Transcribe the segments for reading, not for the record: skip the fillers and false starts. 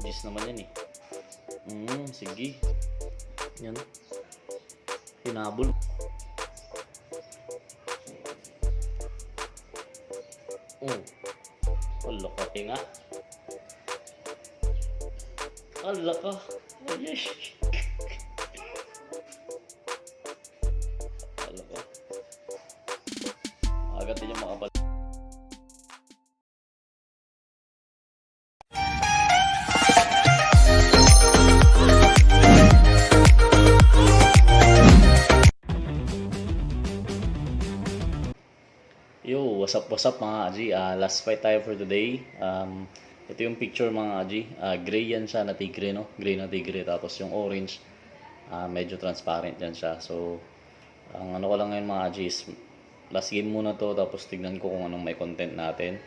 Gis naman yan eh. Sige. Yan. Hinabol. Wala ka tinga. Wala ka. Ay, wala ka. Agad din yung makapal. Yo, what's up mga Aji? Last fight tayo for today. Ito yung picture mga Aji. Gray yan siya na tigre, no? Gray na tigre. Tapos yung orange, medyo transparent yan siya. So, ang ano ko lang ngayon mga Aji is last game muna to. Tapos tignan ko kung anong may content natin.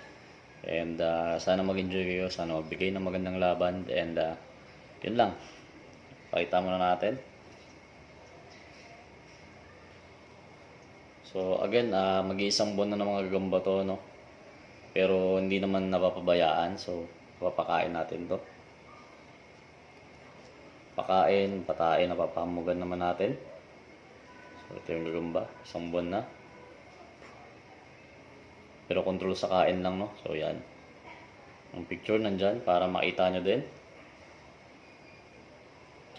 And sana mag-enjoy kayo. Sana magbigay ng magandang laban. And yun lang. Pakita muna natin. So again, mag-iisang buwan na ng mga gagamba to, no? Pero hindi naman napapabayaan. So papakain natin to. Pakain, patain, napapamugan naman natin. So ito yung gagamba, isang buwan na. Pero control sa kain lang, no? So yan. Ang picture nandyan para makita nyo din.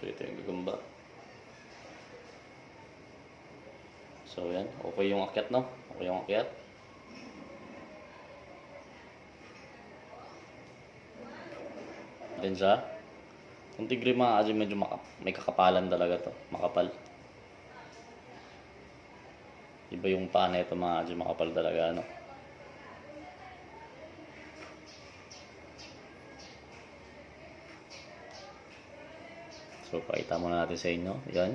So ito yung gagamba. So yan, okay yung akyat, no? Okay yung akyat. Din siya. Yung tigre mga Aji medyo may kakapalan talaga to. Makapal. Iba yung paa na ito mga Aji, makapal talaga, no? So pakita muna natin sa inyo. Yan.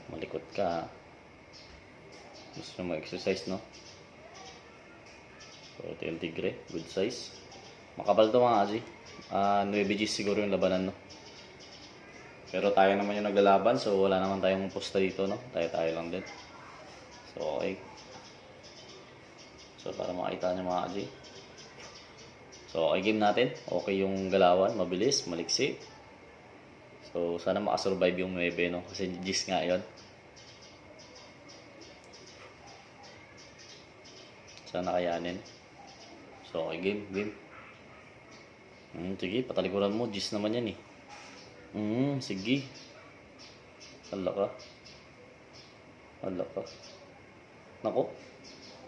Malikot ka. Gusto nyo mag-exercise, no? So, ito yung tigre. Good size. Makapal to mga Aji. 9 Gs siguro yung labanan, no? Pero tayo naman yung naglalaban. So, wala naman tayong posta dito, no? Tayo lang din. So, okay. So, para makita nyo mga Aji. So, okay game natin. Okay yung galawan. Mabilis, maliksi. So, sana makasurvive yung 9, no? Kasi Gs nga yun. Sana kayanin. So, okay, game. Sige, patalikuran mo. Gis naman yan eh. Sige. Hala ka. Nako.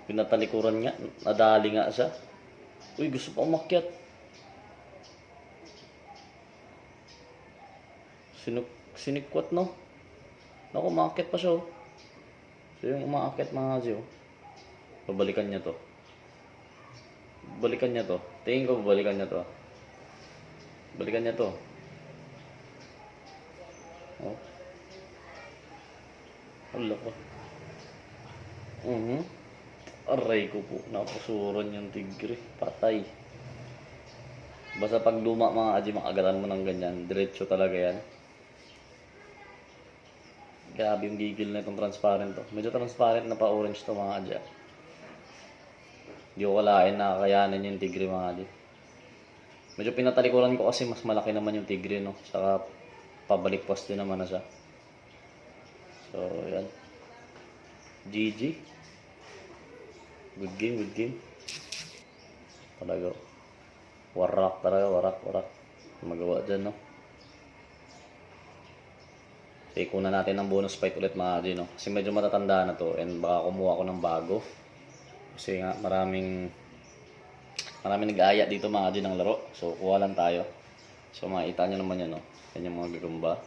Pinatalikuran nga. Nadali nga siya. Uy, gusto pa umakyat. Sinikwat, no? Nako, umakyat pa siya, oh. So, yung umakyat mga Aji, oh. Babalikan niya to. Tingin ko babalikan niya to. Balikan niya to. Oh. Hala ko. Aray ko po. Napusuran yung tigre. Patay. Basta pag luma mga Aji, makagatan mo ng ganyan. Diretso talaga yan. Grabe yung gigil na itong transparent to. Medyo transparent na pa orange to mga Aji. Hindi ko kalain na kakayanin yung tigre mga Aji. Medyo pinatalikuran ko kasi mas malaki naman yung tigre, no? Saka pabalik poste naman na siya. So, yan. GG. Good game. Talaga. Warak. Magawa dyan, no? So, ikunan natin ng bonus fight ulit mga Aji, no? Kasi medyo matatanda na to and baka kumuha ko ng bago. Kasi nga maraming nag-aaya dito mga Aji ng laro. So kuha lang tayo. So makita nyo naman yan, no? Yan yung mga gagamba.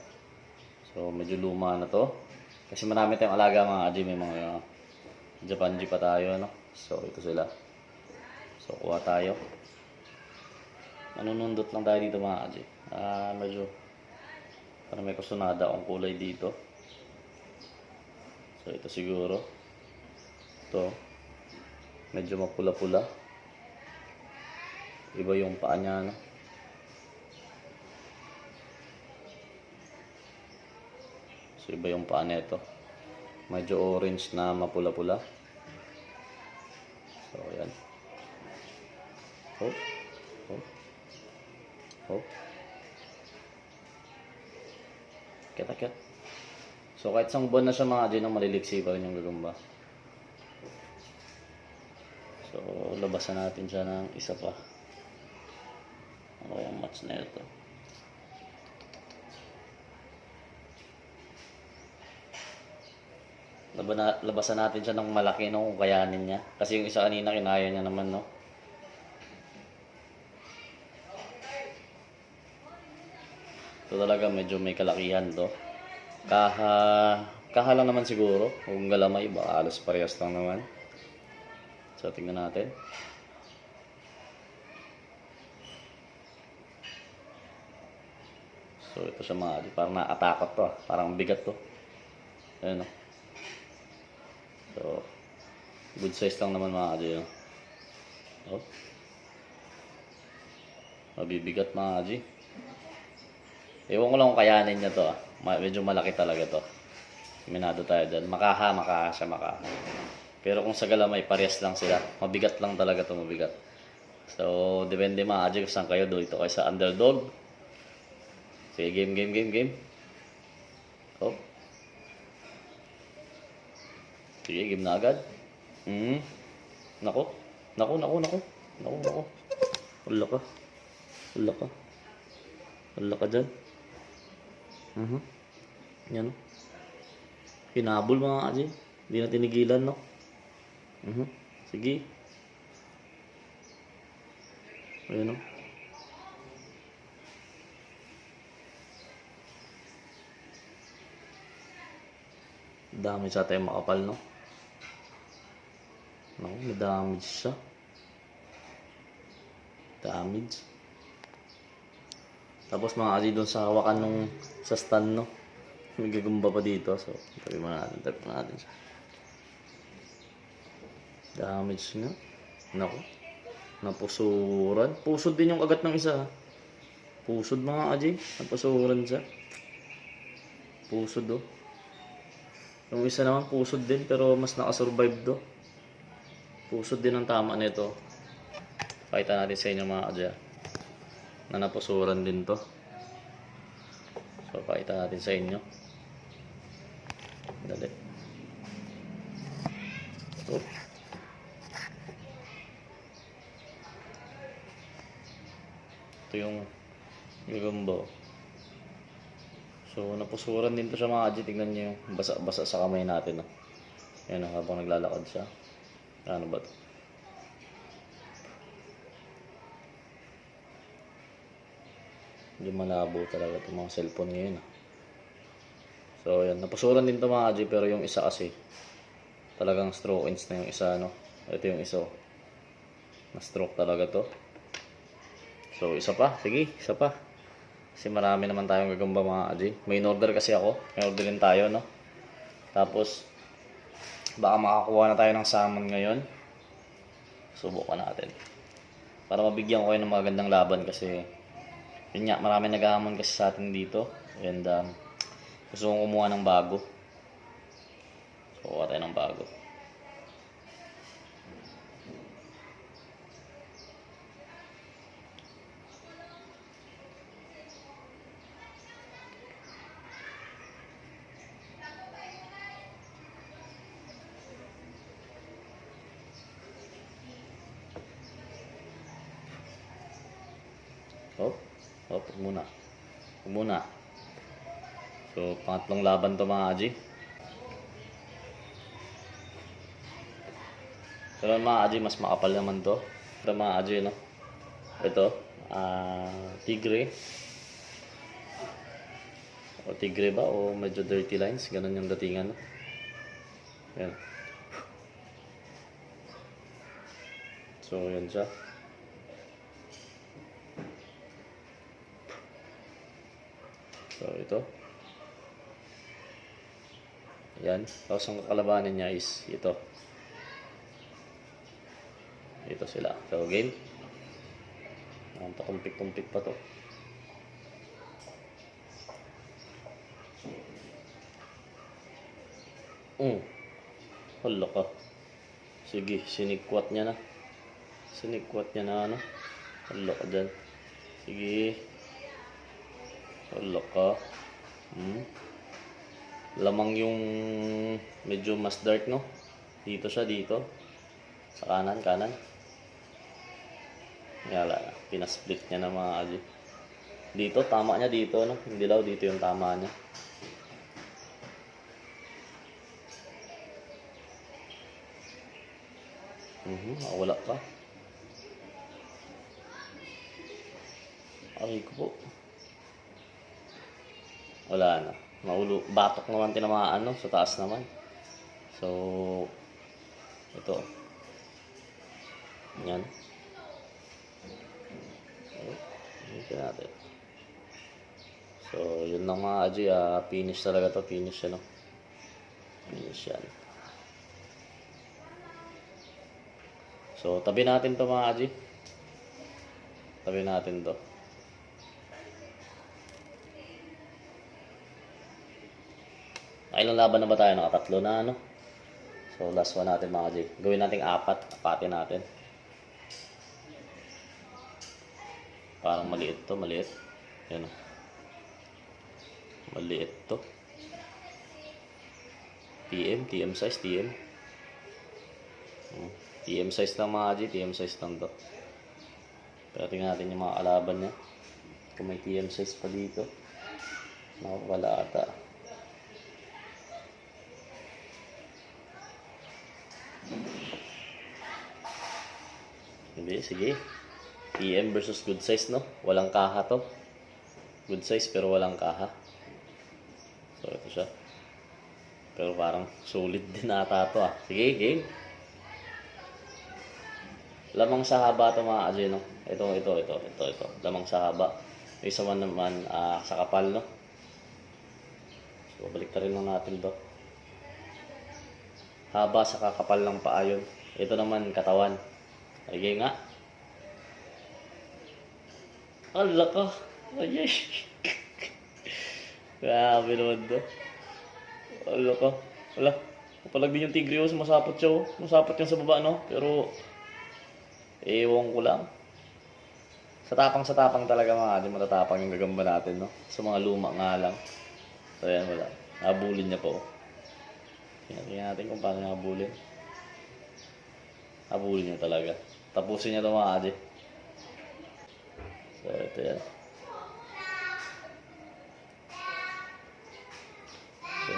So medyo luma na to. Kasi marami tayong alaga mga Aji. May mga Japanji pa tayo, no? So ito sila. So kuha tayo. Manunundot lang tayo dito mga Aji. Medyo parang may kusunada akong kulay dito. So ito siguro. Ito. Medyo mapula-pula. Iba yung paa niya, no? So, iba yung paa nito. Medyo orange na mapula-pula. So, ayan. Akyat. So kahit isang buwan na siya mga G, nang maliliksi pa rin yung gagamba. So labasan natin siya ng isa pa. Ano yung match na ito? Labasan natin siya ng malaki, no, kung kayanin niya. Kasi yung isa kanina kinaya niya naman, no. So talaga medyo may kalakihan to. Kaha lang naman siguro. Kung galamay, baka alos parehas lang naman. So tingnan natin. So ito siya mga G. Parang naatakot to. Parang bigat to. Ayan, no. So, good size lang naman mga G, no? Oh. Mabibigat mga G. Ewan ko lang kung kayanin niya to. Medyo malaki talaga to. Minado tayo dyan. Makaha siya. Pero kung sa galamay, parehas lang sila. Mabigat lang talaga to, mabigat. So, depende mga G kung saan kayo. Dito kayo sa underdog. Sige, game. Oh. Sige, game na agad. Nako. Wala ka dyan. Yan. Hinabol mga G. Hindi na tinigilan, no? Sige. Ayan, no? Dami sa tayo makapal, no? No, may damage siya. Tapos mga G, doon sa hawakan nung sa stand, no? May gagamba pa dito. So, tabi natin siya. Damage nga. Naku. Napusuran. Pusod din yung kagat ng isa. Pusod mga G. Napusuran siya. Pusod, oh. Yung isa naman pusod din pero mas nakasurvive do. Pusod din ang tama nito. Pakita natin sa inyo mga Adya na napusuran din to. So pakita natin sa inyo. Dali. So, ito yung gagamba. So napusuran din to siya mga Adya. Tingnan nyo yung basa-basa sa kamay natin, no? Yan, habang naglalakad siya. Ano ba ito? Hindi malabo talaga itong mga cellphone ngayon. So yan, napusuran din ito mga G, pero yung isa kasi talagang stroke ins na yung isa, no? Ito yung isa. Na-stroke talaga to. So isa pa, sige, isa pa. Kasi marami naman tayong gagamba mga G. May in-order kasi ako. May order din tayo, no? Tapos baka makakuha na tayo ng salmon ngayon. Subukan natin. Para mabigyan ko kayo ng magandang laban kasi yun nga, marami naghahamon kasi sa atin dito. And gusto kong kumuha ng bago. So kuha tayo ng bago. Huwag muna. So, pangatlong laban to mga Aji. Pero mga Aji, mas makapal naman to. Ito mga Aji, no? Ito, tigre. O tigre ba? O medyo dirty lines. Ganun yung datingan, no? Yan. So, yan siya. So, ito. Yan. Tapos ang kakalabanin niya is ito. Ito sila. So, game. Pakumpik-kumpik pa to. Hala ka. Sige, sinikwat niya na. Ano. Hala ka dyan. Sige. Hala ka. Lamang yung medyo mas dark, no? Dito siya, dito. Sa kanan, kanan. Yala, pinasplit niya na mga kaji. Dito, tama niya dito, no? Hindi daw dito yung tama niya. Wala pa. Aray ko po. Wala na. Batok naman tinamaan, no? Sa taas naman. So, ito. Yan. Ito natin. So, yun lang mga kaji. Finish talaga to. Finish yan, no? Finish yan. So, tabi natin to mga kaji. Tabi natin to. Ilang laban na ba tayo? Nakatatlo na, ano? So, last one natin mga kaji. Gawin natin 4. Apatin natin. Parang maliit to, maliit. Yan o. Maliit to. TM size, TM. TM size lang mga kaji, TM size lang to. Pero tingnan natin yung mga kalaban niya. Kung may TM size pa dito. Nakapala ata. Hindi, sige. TM versus good size, no? Walang kaha to. Good size pero walang kaha. So, ito siya. Pero parang solid din ata to, ah. Sige, game. Lamang sa haba to mga kaji, no? Ito. Lamang sa haba. Yung isa man naman sa kapal, no? So, balik rin lang natin to. Haba sa kakapal ng paa yun. Ito naman katawan. Sige nga. Ala ka. Ayay. Grabe naman to. Ala ka. Ala. Kapalag din yung tigre, oh. Masapot siya, oh. Masapot yan sa baba, no? Pero, ewan ko lang. Sa tapang talaga mga di matatapang yung gagamba natin, no? Sa mga luma nga lang. So, yan, wala. Nabulin niya po, oh. Tingnan natin kung paano nabulin. Nabulin niya talaga. Tapusin niya ito mga kaji. So, ito yan. So,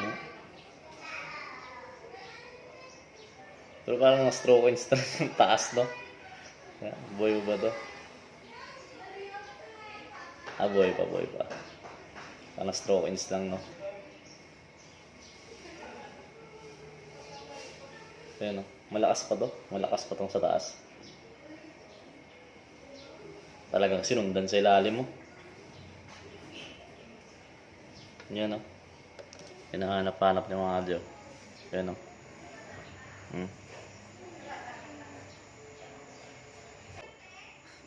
pero parang na-stroke instant ng taas, no? Buhay mo ba ito? Buhay pa. Parang na-stroke instant, no? Ayan, no? Malakas pa to. Malakas pa tong sa taas. Talagang sinundan sa ilalim mo. Yan, no? Hinahanap-hanap niya mga adyo. Yan, no?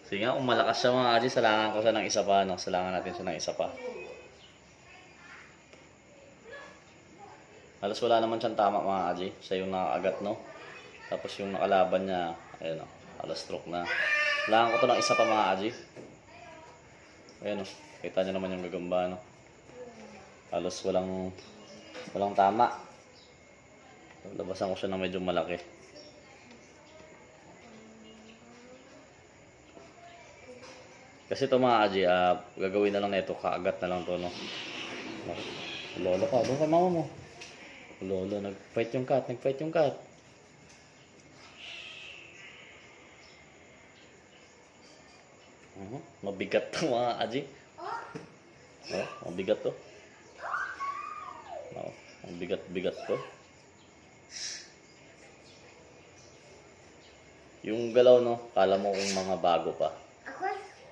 Sige nga, kung malakas siya mga adyo, salangan ko siya ng isa pa, no? Salangan natin siya ng isa pa. Halos wala naman siyang tama mga adyo. Siya yung nakaagat, no? Tapos yung nakalaban niya, ayun, no? Halos stroke na. Kailangan ko to ng isa pa mga kaji. Ayan, o. Kita nyo naman yung gagamba, no? Halos walang tama. Labasan ko siya ng medyo malaki. Kasi ito mga kaji, gagawin na lang nito. Kaagat na lang to, no? Lolo ka, doon ka mama mo. Lolo, nag-fight yung cat. Mabigat to mga kaji. Mabigat to. Mabigat to. Yung galaw, no, kala mo kung mga bago pa.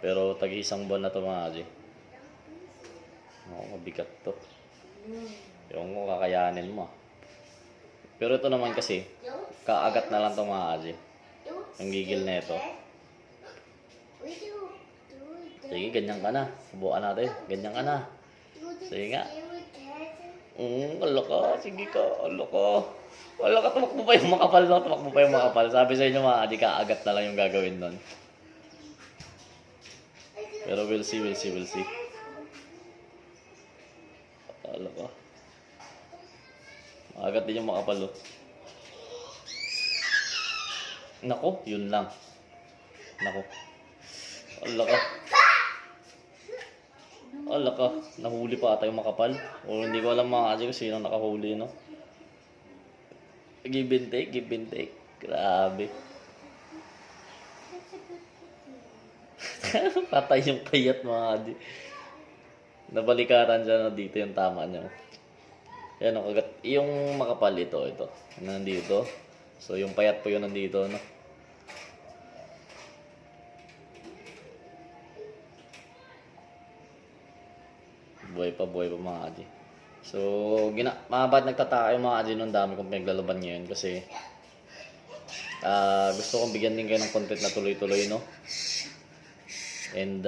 Pero tag-isang buwan na to mga kaji. Mabigat to. Yung mo kakayanin mo. Pero ito naman kasi, kaagat na lang to mga kaji. Ang gigil na ito. Sige, ganyan ka na. Subukan natin. Ganyan ka na. Sige nga. Ala ka. Sige ka. Ala ka. Tumakbo pa yung makapal, no? Tumakbo pa yung makapal. Sabi sa inyo mga di ka agat na lang yung gagawin nun. Pero we'll see. Ala ka. Agad din yung makapal, oh. Nako, yun lang. Nako. Ala ka. Ala ka. Nahuli pa ata yung makapal. O hindi ko alam mga kasi kung sino nakahuli, no? Give and take, give and take. Grabe. Patay yung payat mga adi. Nabalikatan siya na dito yung tama niya. Yan o, kagat. Yung makapal ito. Nandito. So yung payat po yun nandito, no? Buhay pa mga adi. So, ba't nagtataka yung mga adi nung dami kong pinaglalaban ngayon kasi gusto kong bigyan din kayo ng content na tuloy-tuloy, no? And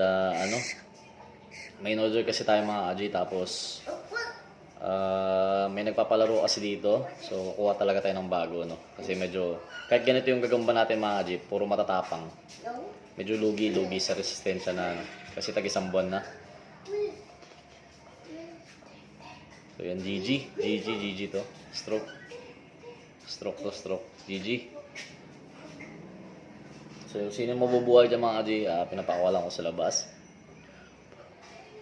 may in-order kasi tayo mga adi tapos may nagpapalaro kasi dito. So, kuha talaga tayo ng bago, no? Kasi medyo, kahit ganito yung gagamba natin mga adi, puro matatapang. Medyo lugi sa resistensya na, no? Kasi tag-isang buwan na. So yan, GG to. Stroke to stroke. GG. So sino mabubuhay dyan mga G, pinapakawalan ko sa labas.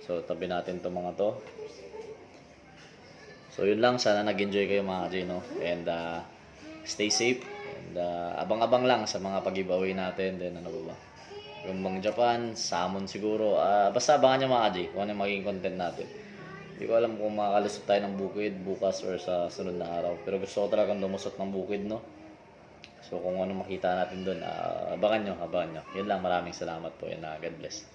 So tabi natin to mga to. So yun lang, sana nag-enjoy kayo mga G, no? And stay safe. And abang-abang lang sa mga pag-giveaway natin. Then ano ba? Gumbang Japan, salmon siguro. Basta abangan nyo mga G kung ano yung magiging content natin. Hindi ko alam kung makakalusot tayo ng bukid bukas or sa sunod na araw. Pero gusto ko talagang lumusot ng bukid, no? So kung ano makita natin doon, abangan nyo. Yun lang, maraming salamat po. Yan, God bless.